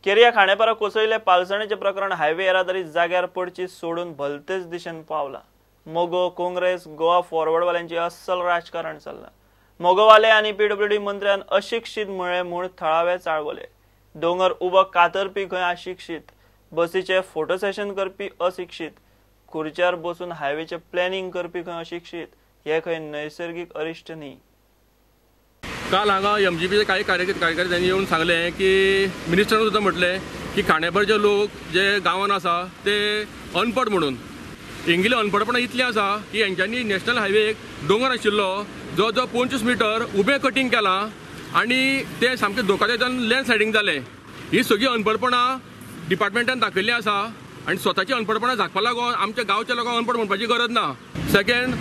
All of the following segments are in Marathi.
केरिया खांडेपारा कोसळिल्ले पालसणेचे प्रकरण हायवे येरादारी जाग्यार पडची सोडून भलतेच दिशेन पावला। मोगो काँग्रेस गोवा फॉरवर्डवाल्यांची अस्सल राजकारण चल्ला। मोगोवाले आनी पीडब्ल्यूडी मंत्र्यान अशिक्षित म्हळे म्हूण थळावे चाळवले। दोंगर उबो कातरपी खंय अशिक्षित, बसीचे फोटो सेशन करपी अशिक्षित, खुर्च्यार बसून हायवेचे प्लॅनिंग करपी खंय अशिक्षित, हे खंय नैसर्गिक अरिश्ट न्ही। काल हांगा एमजीपीचे काही कार्यकर्ते त्यांनी येऊन सांगले की मिनिस्टरान सुद्दां म्हटले की खांडेपारचे लोक जे गांवांत आसा ते अनपड म्हणून हेंगेले अनपडपणां इतलें आसा की हेंच्यांनी नॅशनल हायवेक दोंगर आशिल्लो जो 25 मीटर उबें कटींग केलां आनी ते सामकें धोकादायकान लँडस्लायडींग जालें। ही सगळी अनपडपणां डिपार्टमेंटान दाखयल्ली आसा आनी स्वताची अनपडपणां झाकपा लागून आमच्या गांवच्या लोकांक अनपड म्हणपाची गरज ना। सेकंड,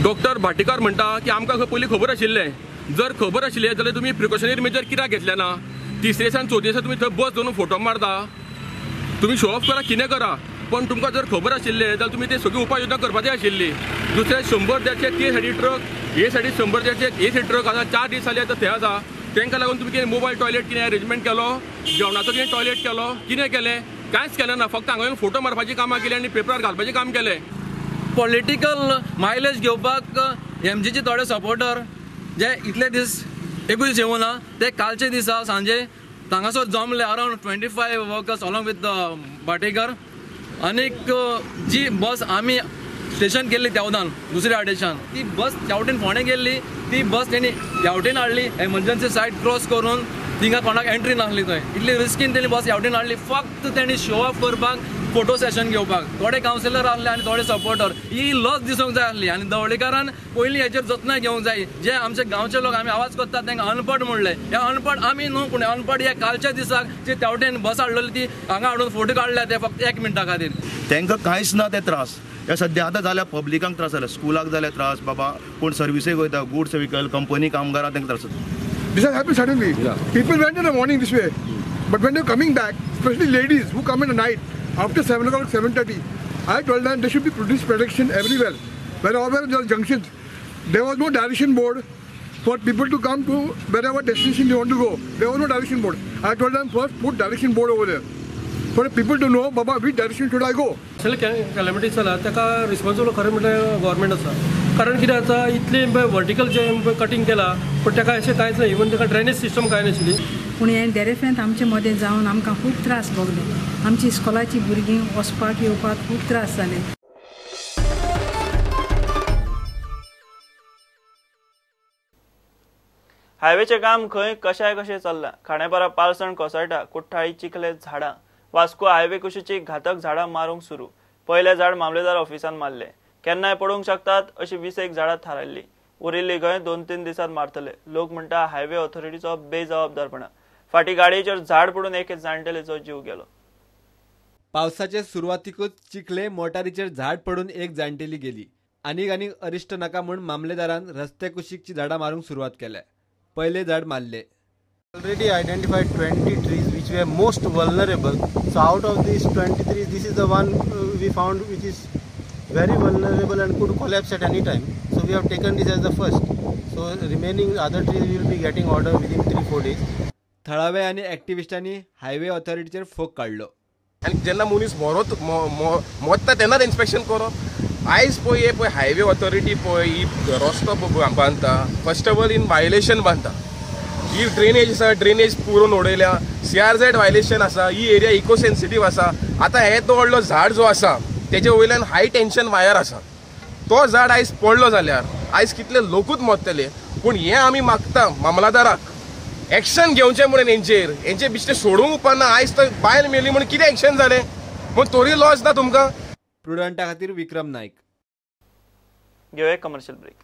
डॉक्टर भाटीकार म्हणटा की आमकां पयलीं खबर आशिल्लें, जर खबर आशिल्लें जाल्यार तुमी प्रिकॉशनरी मेजर कित्याक घेतले ना? तिसरे दिसा चवथे दिसा तुमी थंय बस दवरून फोटो मारता, तुमी शो ऑफ करा कितें करा, पण तुमकां जर खबर आशिल्लें जाल्यार तुमी ते सगळी उपाय योजना करपाची आशिल्ली। दुसरे 100-150 ते सायडी ट्रक, हे सायडी 100-150 हे सायडी ट्रक आसा, 4 दीस जाले आतां थंय आसा। तांकां लागून तुमी कितें मोबायल टॉयलेट कितें अरेंजमेंट केलो, जेवणाचो कितें टॉयलेट केलो, कितें केलें? कांयच केलें ना। फक्त हांगा येवन फोटो मारपाची कामां केली आनी पेपरार घालपाचें काम केलें। पॉलिटिकल मायलेज घेवपाक एमजीचे थोडे सपोर्टर जे इतले दीस एकूच दीस येवना, ते कालचे दिसा सांजे हांगासर जमले अराउंड 25 वर्कर्स अलॉंग विथ भाटेकर। आनीक जी बस आमी स्टेशन केल्ली तेवदान दुसऱ्या वाटेच्यान, ती बस तेवटेन फोंडें गेल्ली, ती बस तेणी हेवटेन हाडली, एमर्जन्सी सायड क्रॉस करून थिंगा कोणाक एंट्री नासली थंय। इतली रिस्कीन तेणी बस हेवटेन हाडली फक्त तेणी शो ऑफ करपाक, फोटो सेशन घेवपाक। थोडे कावन्सिलर आसले आनी थोडे सपोर्टर, ही लज दिसूंक जाय आसली आनी दवडेकारान पयलीं हेचेर जतनाय घेवंक जाय। जे आमचे गांवचे लोक आमी आवाज करतात तांकां अनपड म्हणले, हे अनपड आमी न्हू, पूण अनपड हे कालच्या दिसाक जे तेवटेन बस हाडलेली ती हांगा हाडून फोटो काडल्या ते फक्त 1 मिनटा खातीर। तांकां कांयच ना ते त्रास। हे सद्या आतां जाल्या पब्लिकांक त्रास जाला, स्कुलाक जाल्या त्रास, बाबा कोण सर्विसेक वयता, गुड्स व्हेकल कंपनी कामगारां तांकां त्रास जाता। This has happened suddenly. Yeah. People went in the morning this way, but when they're coming back, especially ladies who come in the night after 7 o'clock, 7:30, I told them there should be police protection everywhere. Wherever there are junctions, there was no direction board for people to come to wherever destination they want to go. There was no direction board. I told them first put direction board over there for people to know, Baba, which direction should I go. Calamity जाला ताका रिस्पॉन्सिबल खरें म्हटल्यार गव्हर्मेंट आसा। कारण कितें जाता, इतले वर्टिकल जे कटिंग केला पण ताका अशें कांयच ना, इवन ताका ड्रेनेज सिस्टम कांय नाशिल्ली। पूण हे डेरेफ्रेंत आमचे मदें जावन आमकां खूब त्रास भोगले। आमची इस्कॉलाची भुरगीं वचपाक येवपाक खूब त्रास जाले। हायवेचे काम खंय कशें चल्लां। खांडेपारा पालसण कोसळटा, कुठ्ठाळी चिखले झाडां, वास्को हायवे कुशीची घातक झाडां मारूंक सुरू। पयले झाड मामलेदार ऑफिसान मारले, केन्नाय पडूंक शकतात अशी 20 झाडां थारायल्ली, उरिल्ली खंय 2-3 दिसांत मारतले। लोक म्हणटा हायवे ऑथॉरिटीचो बेजबाबदारपणा। फाटीं गाडयेचेर झाड पडून एक जाणटेलेचो जीव गेलो। पावसाचे सुरवातीकूच चिखले मोटारीचेर झाड पडून एक जाणटेली गेली। आनीक अरिश्ट नाका म्हूण मामलेदारान रस्ते कुशीकची झाडां मारूंक सुरवात केल्या। पयले झाड मारले। Already identified 20 trees which were most vulnerable. So out of these 20 trees, this is the one we found which is very vulnerable and could collapse at any time. So we have taken this as the first. So remaining other trees we will be getting order within 3-4 days. थळावे आनी एक्टिविस्टांनी हायवे ऑथॉरिटीचेर फोग काढलो। आनी जेन्ना मनीस मोत्ता तेन्नाच इन्स्पेक्शन करप। आयज पळय हे हायवे ऑथॉरिटी पळय ही रस्तो बांदता, first of all in violation बांदता। ही ड्रेनेज आसा, ड्रेनेज पुरून उडयल्या, CRZ वायलेशन आसा, ही एरिया इको सेन्सिटीव आसा। आतां हे तो व्हडलो झाड जो आसा तेजे वयल्यान हाय टेन्शन वायर आसा, तो झाड आयज पडलो जाल्यार आयज कितले लोकूच मरतले। पूण हे आमी मागता मामलादाराक एक्शन घेवचें म्हणून हेंचे बिश्टे सोडूंक उपरना। आयज तर बायल मेली म्हणून कितें एक्शन जालें, म्हूण तोरी लॉस ना तुमकां। प्रुडंटा खातीर विक्रम नायक। घेवया कमर्शियल ब्रेक।